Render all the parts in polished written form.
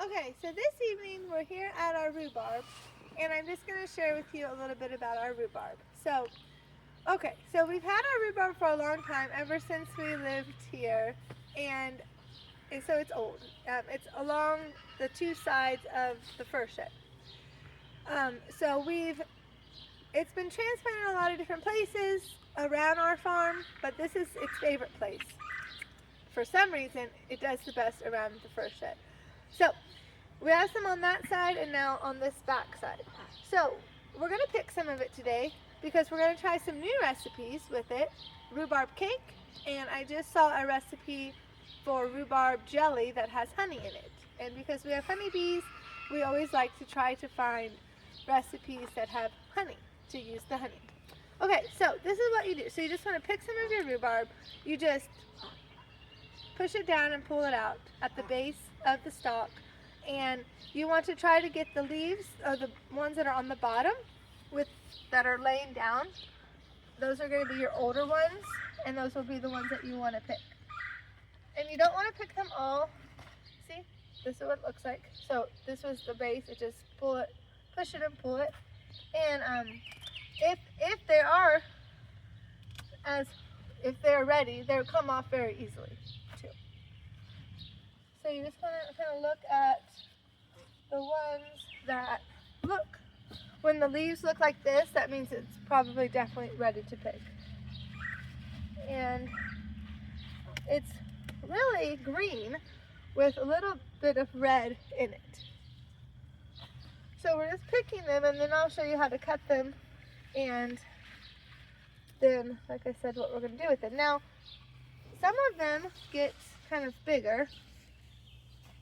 Okay, so this evening we're here at our rhubarb, and I'm just going to share with you a little bit about our rhubarb. So we've had our rhubarb for a long time, ever since we lived here, and so it's old. It's along the two sides of the fir shed. So it's been transplanted in a lot of different places around our farm, but this is its favorite place. For some reason, it does the best around the fir shed. So we have some on that side and now on this back side. So we're going to pick some of it today because we're going to try some new recipes with it. Rhubarb cake, and I just saw a recipe for rhubarb jelly that has honey in it. And because we have honeybees, we always like to try to find recipes that have honey, to use the honey. Okay, so this is what you do. So you just want to pick some of your rhubarb. You just push it down and pull it out at the base of the stalk. And you want to try to get the leaves, or the ones that are on the bottom, that are laying down. Those are going to be your older ones, and those will be the ones that you want to pick. And you don't want to pick them all. See, this is what it looks like. So this was the base. You just pull it, push it, and pull it. And if they're ready, they'll come off very easily too. So you just want to kind of look at the ones that look. When the leaves look like this, that means it's probably definitely ready to pick. And it's really green with a little bit of red in it. So we're just picking them, and then I'll show you how to cut them, and then, like I said, what we're going to do with it. Now, some of them get kind of bigger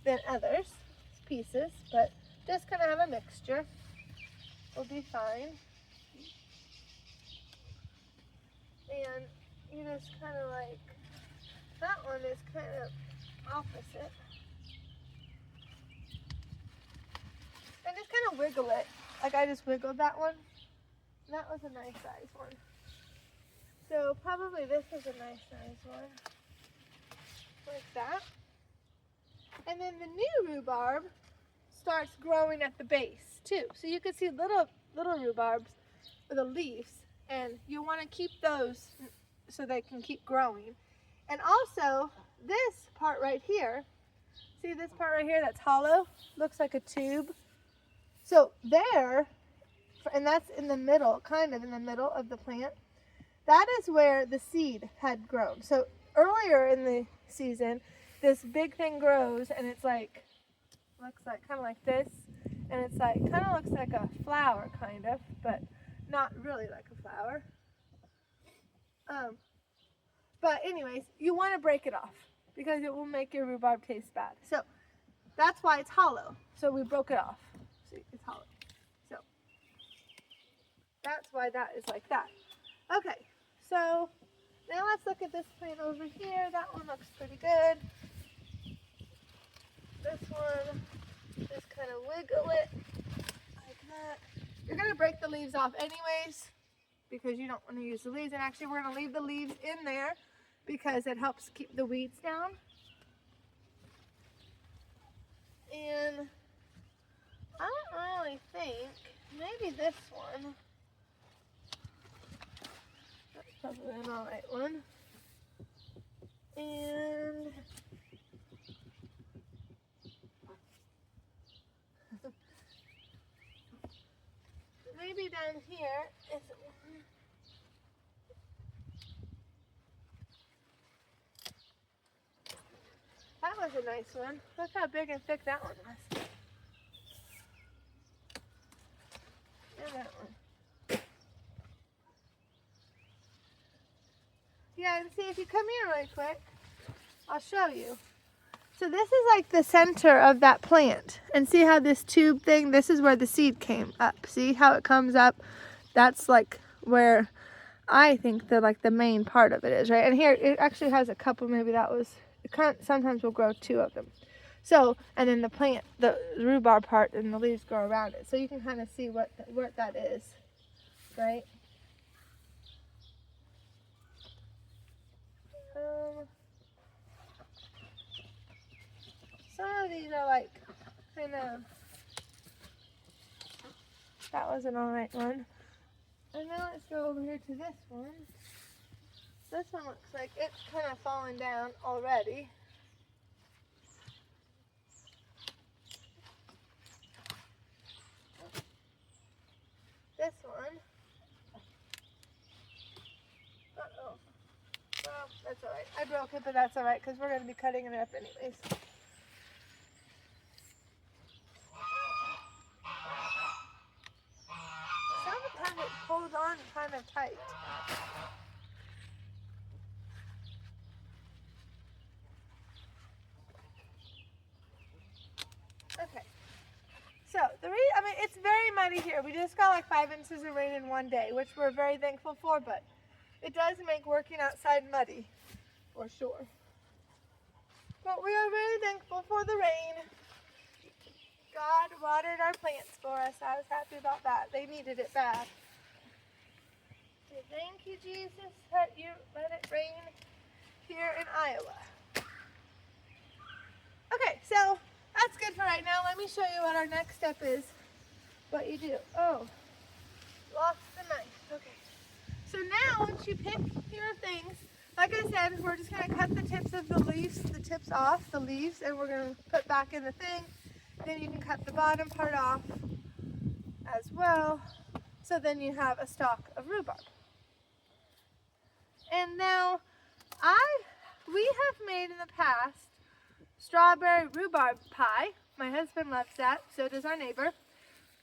than others, pieces, but just kind of have a mixture. Will be fine. And you just kind of like, that one is kind of opposite. And just kind of wiggle it. Like I just wiggled that one. That was a nice size one. So probably this is a nice size one. Like that. And then the new rhubarb starts growing at the base too. So you can see little rhubarbs with the leaves, and you want to keep those so they can keep growing. And also this part right here, see this part right here that's hollow? Looks like a tube. So there, and that's in the middle, kind of in the middle of the plant, that is where the seed had grown. So earlier in the season, this big thing grows, and it's like, looks like kind of like this, and it's like kind of looks like a flower kind of, but not really like a flower. But anyways, you want to break it off because it will make your rhubarb taste bad. So that's why it's hollow. So we broke it off. See, it's hollow. So that's why that is like that. Okay, so now let's look at this plant over here. That one looks pretty good. This one, just kind of wiggle it like that. You're going to break the leaves off anyways because you don't want to use the leaves. And actually we're going to leave the leaves in there because it helps keep the weeds down. And I don't really think, maybe this one. That's probably an alright one. And maybe down here is one. That was a nice one. Look how big and thick that one was. And that one. Yeah, and see if you come here really quick, I'll show you. So this is like the center of that plant. And see how this tube thing, this is where the seed came up. See how it comes up? That's like where I think the main part of it is, right? And here it actually has a couple, maybe that was, sometimes we'll grow two of them. So, and then the plant, the rhubarb part and the leaves grow around it. So you can kind of see what that is, right? Some of these are like And that was an alright one. And now let's go over here to this one. This one looks like it's kind of fallen down already. This one. Uh-oh. Well, that's alright. I broke it, but that's alright because we're going to be cutting it up anyways. Sometimes it holds on kind of tight. Okay. So, it's very muddy here. We just got like 5 inches of rain in one day, which we're very thankful for, but it does make working outside muddy, for sure. But we are very thankful for the rain. God watered our plants for us. I was happy about that. They needed it bad. So thank you, Jesus, that you let it rain here in Iowa. Okay, so that's good for right now. Let me show you what our next step is. What you do. Oh, lost the knife. Okay. So now once you pick your things, like I said, we're just going to cut the tips of the leaves, the leaves, and we're going to put back in the thing. Then you can cut the bottom part off as well. So then you have a stalk of rhubarb. And now we have made in the past strawberry rhubarb pie. My husband loves that, so does our neighbor.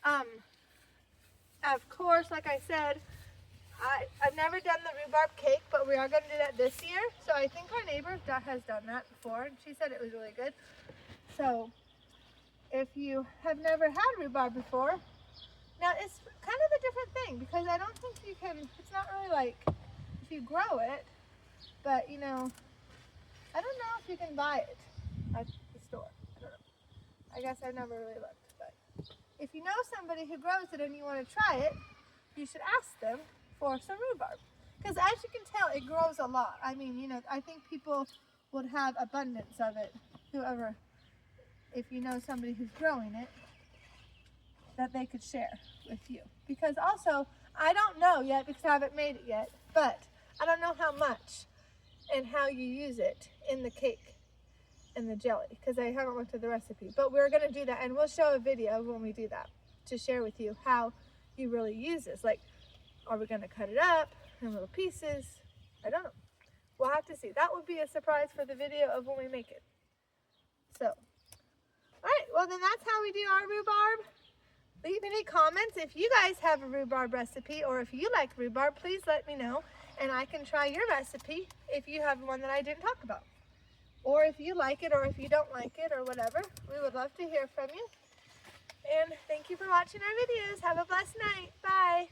Of course, like I said, I've never done the rhubarb cake, but we are going to do that this year. So I think our neighbor has done that before, and she said it was really good. So if you have never had rhubarb before, now it's kind of a different thing because I don't think you can, it's not really like if you grow it, but you know, I don't know if you can buy it at the store. I don't know. I guess I've never really looked, but if you know somebody who grows it and you want to try it, you should ask them for some rhubarb. Because as you can tell, it grows a lot. I mean, you know, I think people would have abundance of it, whoever, if you know somebody who's growing it, that they could share with you. Because also, I don't know yet because I haven't made it yet, but I don't know how much and how you use it in the cake and the jelly because I haven't looked at the recipe. But we're going to do that, and we'll show a video when we do that to share with you how you really use this. Like, are we going to cut it up in little pieces? I don't know. We'll have to see. That would be a surprise for the video of when we make it. So, all right, well then that's how we do our rhubarb. Leave any comments. If you guys have a rhubarb recipe or if you like rhubarb, please let me know and I can try your recipe if you have one that I didn't talk about. Or if you like it or if you don't like it or whatever, we would love to hear from you. And thank you for watching our videos. Have a blessed night. Bye.